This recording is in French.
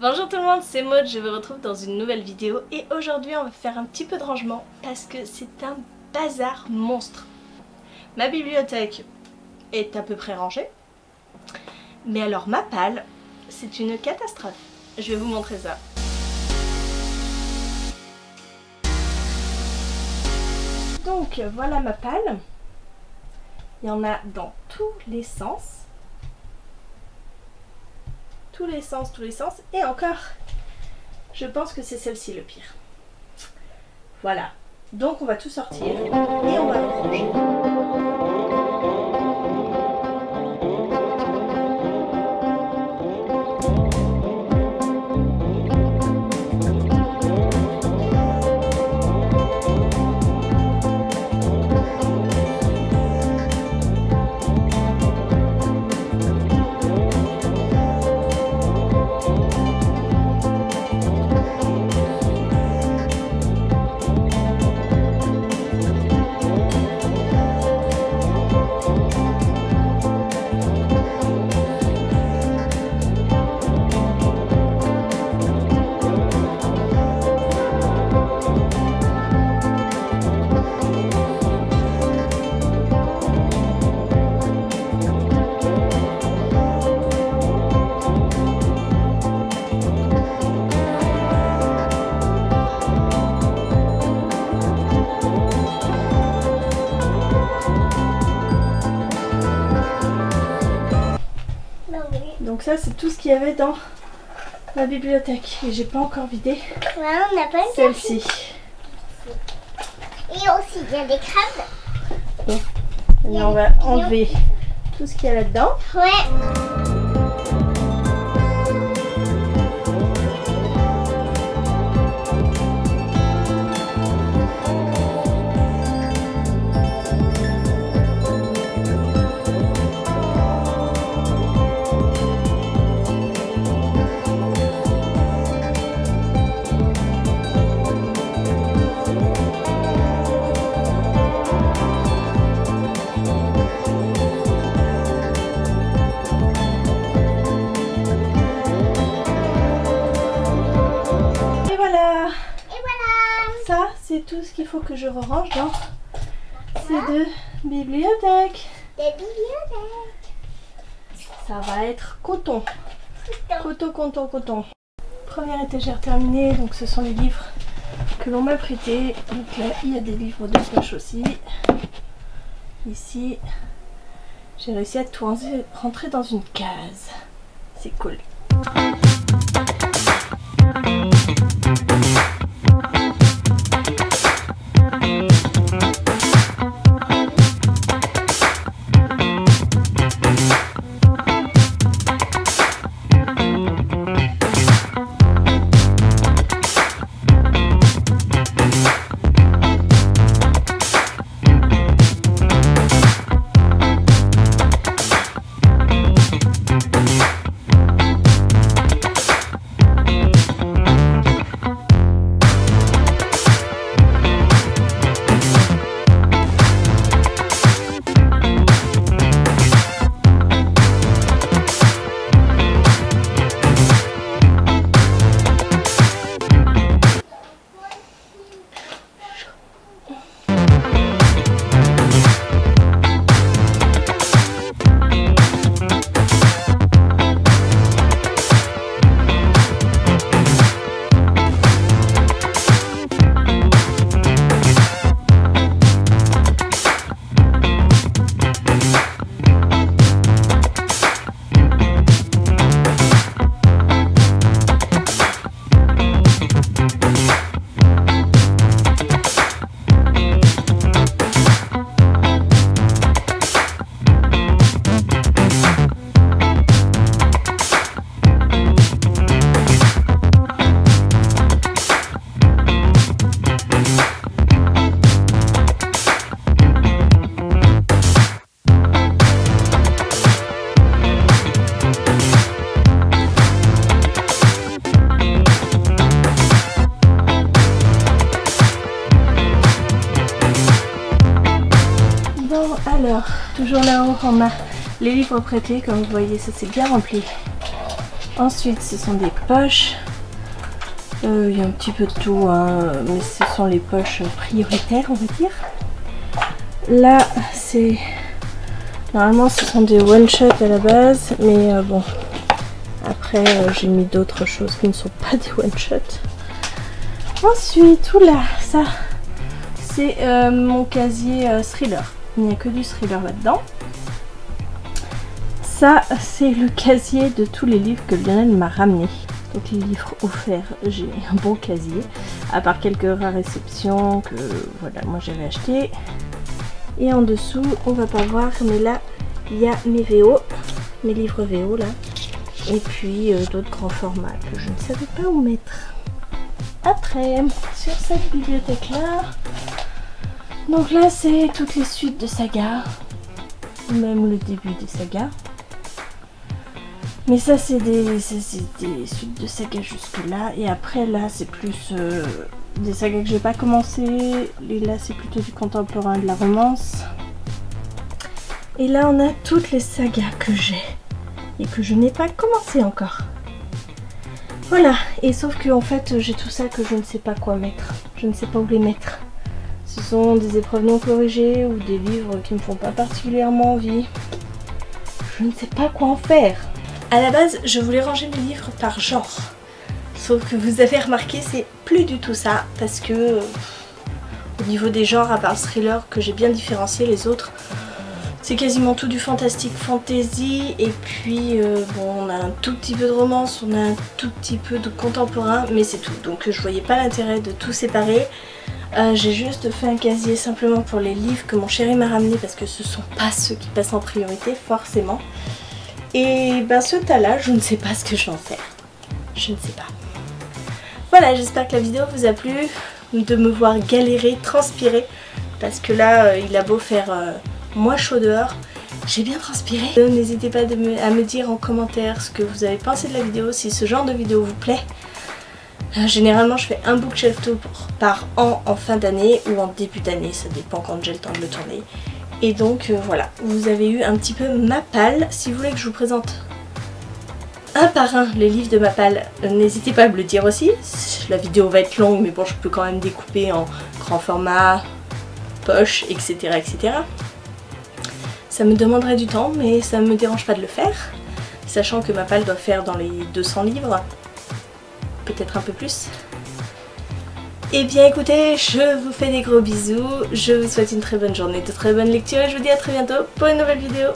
Bonjour tout le monde, c'est Maud, je vous retrouve dans une nouvelle vidéo et aujourd'hui on va faire un petit peu de rangement parce que c'est un bazar monstre. Ma bibliothèque est à peu près rangée, mais alors ma palle, c'est une catastrophe. Je vais vous montrer ça. Donc voilà ma palle, il y en a dans tous les sens. Tous les sens, et encore, je pense que c'est celle-ci le pire. Voilà, donc on va tout sortir et on va le ranger. Donc ça c'est tout ce qu'il y avait dans ma bibliothèque et j'ai pas encore vidé celle-ci. Et aussi il y a des crabes. Bon. Et on va enlever tout ce qu'il y a là-dedans. Ouais. Ça, c'est tout ce qu'il faut que je range dans ces deux bibliothèques. Des bibliothèques. Ça va être coton. Coton. Première étagère terminée, donc ce sont les livres que l'on m'a prêtés. Donc là, il y a des livres de poche aussi. Ici, j'ai réussi à tout rentrer dans une case. C'est cool. Alors, toujours là-haut, on a les livres prêtés, comme vous voyez, ça c'est bien rempli. Ensuite, ce sont des poches. Il y a un petit peu de tout, hein, mais ce sont les poches prioritaires, on va dire. Là, c'est... Normalement, ce sont des one-shot à la base, mais bon... Après, j'ai mis d'autres choses qui ne sont pas des one-shot. Ensuite, oula, ça, c'est mon casier thriller. Il n'y a que du thriller là-dedans. Ça, c'est le casier de tous les livres que Lionel m'a ramené. Donc les livres offerts, j'ai un bon casier. À part quelques rares exceptions que voilà, moi j'avais acheté. Et en dessous, on va pas voir, mais là, il y a mes VO, mes livres VO là. Et puis d'autres grands formats que je ne savais pas où mettre. Après, sur cette bibliothèque là, donc là c'est toutes les suites de sagas, même le début des sagas. Mais ça c'est des suites de sagas jusque là, et après là c'est plus des sagas que j'ai pas commencé, et là c'est plutôt du contemporain, de la romance. Et là on a toutes les sagas que j'ai et que je n'ai pas commencé encore. Voilà, et sauf que en fait j'ai tout ça que je ne sais pas quoi mettre, je ne sais pas où les mettre. Ce sont des épreuves non corrigées ou des livres qui me font pas particulièrement envie. Je ne sais pas quoi en faire. À la base, je voulais ranger mes livres par genre. Sauf que vous avez remarqué, c'est plus du tout ça, parce que au niveau des genres, à part le thriller que j'ai bien différencié, les autres, c'est quasiment tout du fantastique fantasy, et puis bon, on a un tout petit peu de romance, on a un tout petit peu de contemporain, mais c'est tout. Donc je voyais pas l'intérêt de tout séparer. J'ai juste fait un casier simplement pour les livres que mon chéri m'a ramené, parce que ce sont pas ceux qui passent en priorité forcément. Et ben ce tas là, je ne sais pas ce que je vais en faire. Je ne sais pas. Voilà, j'espère que la vidéo vous a plu, de me voir galérer, transpirer, parce que là il a beau faire moins chaud dehors, j'ai bien transpiré. N'hésitez pas à me dire en commentaire ce que vous avez pensé de la vidéo, si ce genre de vidéo vous plaît. Généralement je fais un bookshelf tour par an en fin d'année ou en début d'année, ça dépend quand j'ai le temps de le tourner. Et donc voilà, vous avez eu un petit peu ma palle. Si vous voulez que je vous présente un par un les livres de ma palle, n'hésitez pas à me le dire aussi. La vidéo va être longue, mais bon, je peux quand même découper en grand format, poche, etc. etc. Ça me demanderait du temps, mais ça ne me dérange pas de le faire, sachant que ma palle doit faire dans les 200 livres, peut-être un peu plus. Et bien écoutez, je vous fais des gros bisous, je vous souhaite une très bonne journée, de très bonnes lectures et je vous dis à très bientôt pour une nouvelle vidéo.